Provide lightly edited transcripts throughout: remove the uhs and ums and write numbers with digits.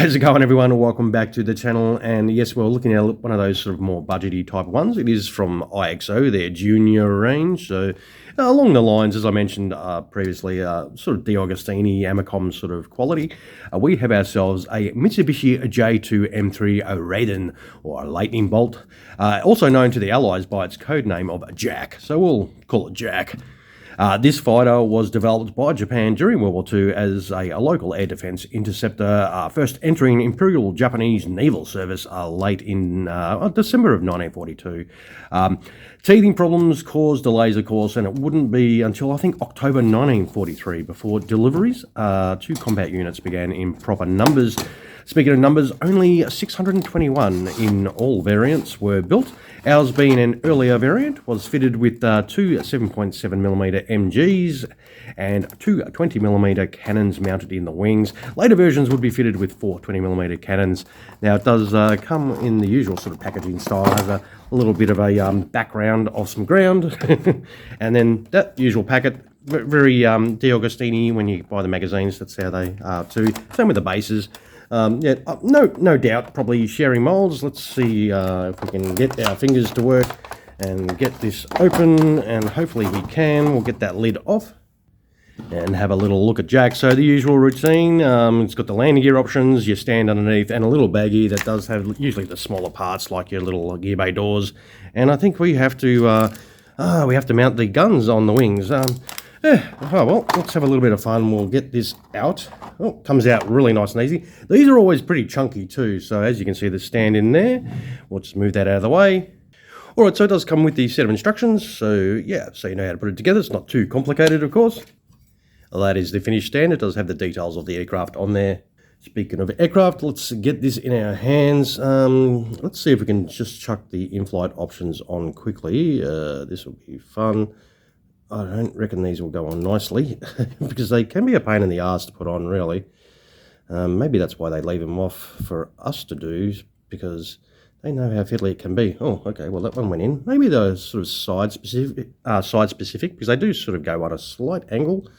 How's it going, everyone? Welcome back to the channel. And yes, we're looking at one of those sort of more budgety type ones. It is from IXO, their junior range. So along the lines, as I mentioned previously, sort of DeAugustini, Amacom sort of quality, we have ourselves a Mitsubishi J2M3 Raiden, or a lightning bolt, also known to the Allies by its code name of Jack. So we'll call it Jack. This fighter was developed by Japan during World War II as a local air defense interceptor, first entering Imperial Japanese Naval Service late in December of 1942. Teething problems caused delays, of course, and it wouldn't be until, I think, October 1943 before deliveries to combat units began in proper numbers. Speaking of numbers, only 621 in all variants were built. Ours, being an earlier variant, was fitted with two 7.7mm MGs and two 20mm cannons mounted in the wings. Later versions would be fitted with four 20mm cannons. Now, it does come in the usual sort of packaging style. It has a little bit of a background of some ground. And then that usual packet, very DeAugustini when you buy the magazines. That's how they are too. Same with the bases. No doubt, probably sharing molds. Let's see if we can get our fingers to work and get this open, and hopefully we can. We'll get that lid off and have a little look at Jack. So the usual routine, it's got the landing gear options, your stand underneath, and a little baggie that does have usually the smaller parts like your little gear bay doors. And I think we have to mount the guns on the wings. Oh well, let's have a little bit of fun. We'll get this out. Oh, comes out really nice and easy. These are always pretty chunky too, so as you can see, the stand in there. We'll just move that out of the way. Alright, so it does come with the set of instructions, so yeah, so you know how to put it together. It's not too complicated, of course. That is the finished stand. It does have the details of the aircraft on there. Speaking of aircraft, let's get this in our hands. Let's see if we can just chuck the in-flight options on quickly. This will be fun. I don't reckon these will go on nicely because they can be a pain in the arse to put on, really. Maybe that's why they leave them off for us to do, because they know how fiddly it can be. Oh, okay, well, that one went in. Maybe they're sort of side specific, because they do sort of go on a slight angle.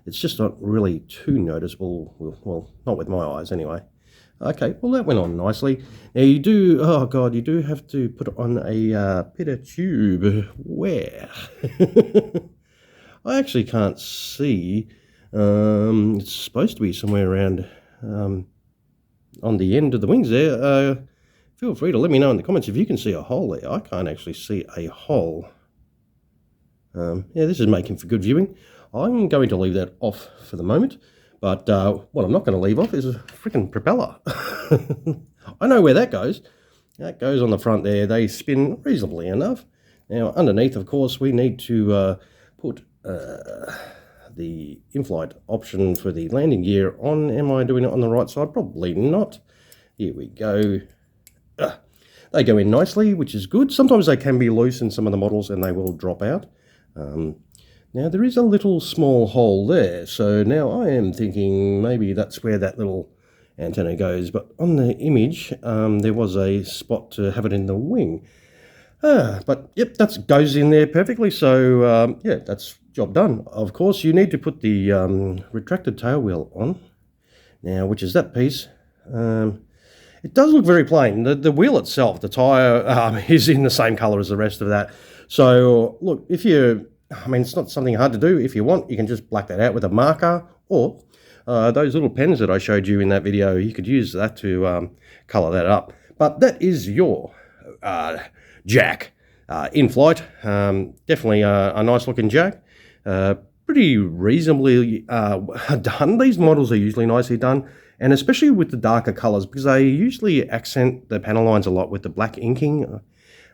It's just not really too noticeable. Well, not with my eyes anyway. Okay, well, that went on nicely. Now you do, oh God, you do have to put on a bit of tube. Where? I actually can't see. It's supposed to be somewhere around on the end of the wings there. Feel free to let me know in the comments if you can see a hole there. I can't actually see a hole. Yeah, this is making for good viewing. I'm going to leave that off for the moment. But what I'm not going to leave off is a freaking propeller. I know where that goes. That goes on the front there. They spin reasonably enough. Now, underneath, of course, we need to put the in-flight option for the landing gear on. Am I doing it on the right side? Probably not. Here we go. They go in nicely, which is good. Sometimes they can be loose in some of the models and they will drop out. Now there is a little small hole there, so now I am thinking maybe that's where that little antenna goes, but on the image there was a spot to have it in the wing. But yep, that goes in there perfectly, so yeah, that's job done. Of course, you need to put the retracted tail wheel on now, which is that piece. It does look very plain. The wheel itself, the tyre, is in the same colour as the rest of that. So look, if you, I mean, it's not something hard to do. If you want, you can just black that out with a marker, or those little pens that I showed you in that video, you could use that to colour that up. But that is your Jack in flight. Definitely a nice looking Jack. Pretty reasonably done. These models are usually nicely done, and especially with the darker colours, because they usually accent the panel lines a lot with the black inking,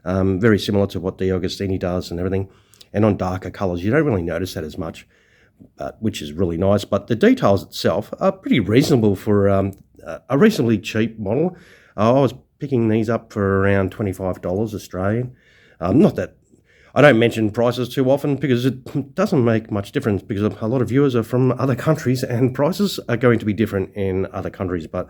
very similar to what DeAugustini does and everything. And on darker colours, you don't really notice that as much, which is really nice. But the details itself are pretty reasonable for a reasonably cheap model. I was picking these up for around $25 Australian. Not that I don't mention prices too often, because it doesn't make much difference, because a lot of viewers are from other countries and prices are going to be different in other countries. But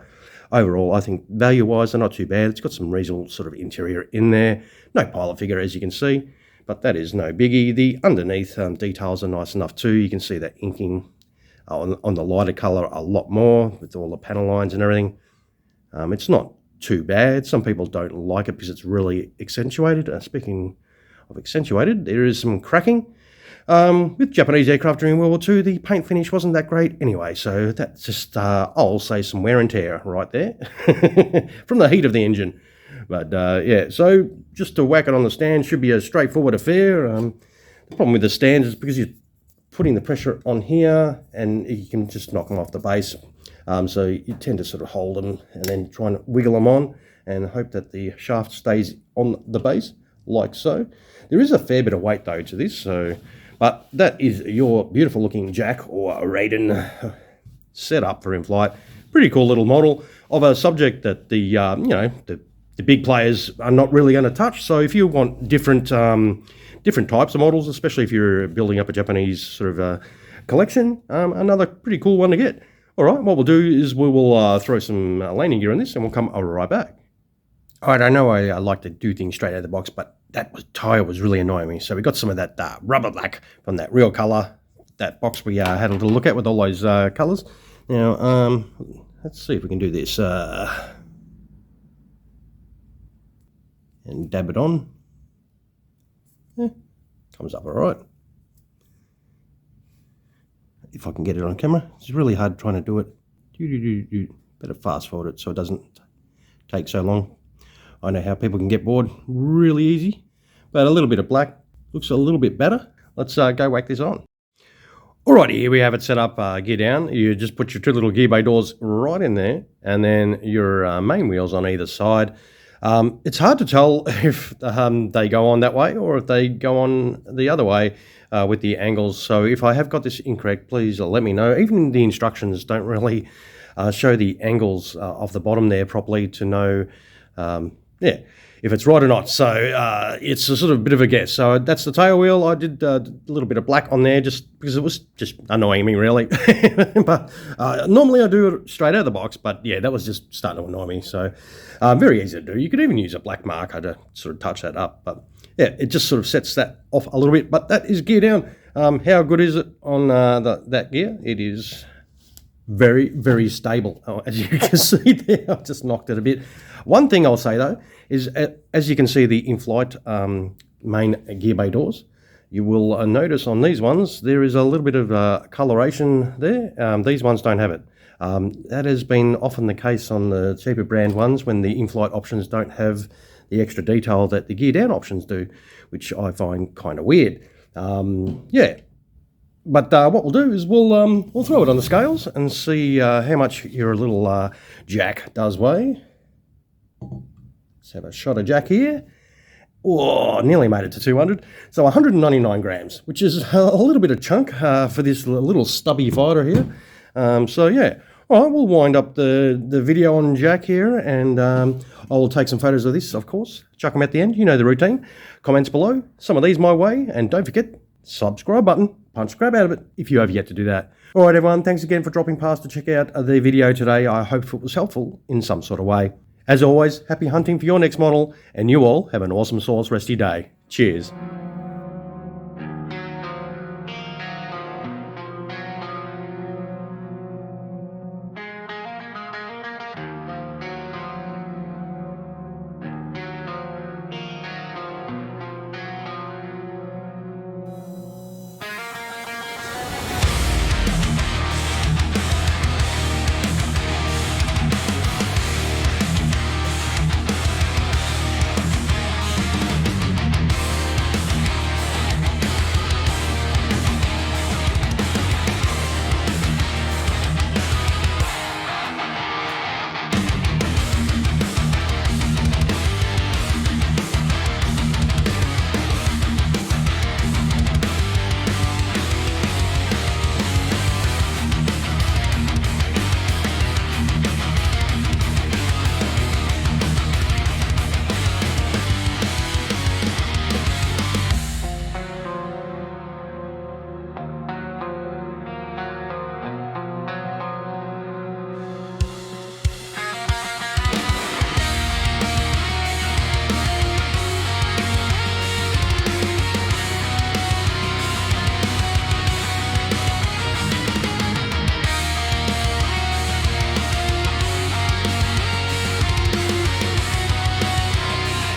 overall, I think value-wise, they're not too bad. It's got some reasonable sort of interior in there. No pilot figure, as you can see, but that is no biggie. The underneath details are nice enough too. You can see that inking on the lighter colour a lot more with all the panel lines and everything. It's not too bad. Some people don't like it because it's really accentuated. Speaking of accentuated, there is some cracking. With Japanese aircraft during World War II, the paint finish wasn't that great anyway, so that's just, I'll say, some wear and tear right there from the heat of the engine. But yeah, so just to whack it on the stand should be a straightforward affair. The problem with the stands is because you're putting the pressure on here and you can just knock them off the base. So you tend to sort of hold them and then try and wiggle them on and hope that the shaft stays on the base, like so. There is a fair bit of weight though to this, but that is your beautiful looking Jack or Raiden set up for in-flight. Pretty cool little model of a subject that the you know, the big players are not really going to touch. So if you want different types of models, especially if you're building up a Japanese sort of collection, another pretty cool one to get. All right, what we'll do is we will throw some landing gear on this and we'll come right back. All right, I know I like to do things straight out of the box, but that tyre was really annoying me. So we got some of that rubber black from that real colour, that box we had a little look at with all those colours. Now, let's see if we can do this. And dab it on. Yeah, comes up all right. If I can get it on camera. It's really hard trying to do it. Better fast forward it so it doesn't take so long. I know how people can get bored really easy, but a little bit of black looks a little bit better. Let's go whack this on. Alrighty, here we have it set up, gear down. You just put your two little gear bay doors right in there, and then your main wheels on either side. It's hard to tell if they go on that way or if they go on the other way with the angles. So if I have got this incorrect, please let me know. Even the instructions don't really show the angles of the bottom there properly to know, yeah, if it's right or not. So it's a sort of bit of a guess. So that's the tail wheel. I did a little bit of black on there just because it was just annoying me, really. But normally I do it straight out of the box, but yeah, that was just starting to annoy me. So very easy to do. You could even use a black marker to sort of touch that up. But yeah, it just sort of sets that off a little bit. But that is gear down. How good is it on that gear? It is very, very stable. As you can see there, I've just knocked it a bit. One thing I'll say though is, as you can see the in-flight main gear bay doors, you will notice on these ones there is a little bit of coloration there. These ones don't have it. That has been often the case on the cheaper brand ones when the in-flight options don't have the extra detail that the gear down options do, which I find kind of weird. Yeah. But what we'll do is we'll throw it on the scales and see how much your little Jack does weigh. Let's have a shot of Jack here. Oh, nearly made it to 200. So 199 grams, which is a little bit of chunk for this little stubby fighter here. So yeah, all right, we'll wind up the video on Jack here, and I'll take some photos of this, of course. Chuck them at the end. You know the routine. Comments below. Some of these my way, and don't forget, subscribe button. Punch grab out of it if you have yet to do that. All right, everyone, thanks again for dropping past to check out the video today. I hope it was helpful in some sort of way. As always, happy hunting for your next model, and you all have an awesome sauce resty day. Cheers.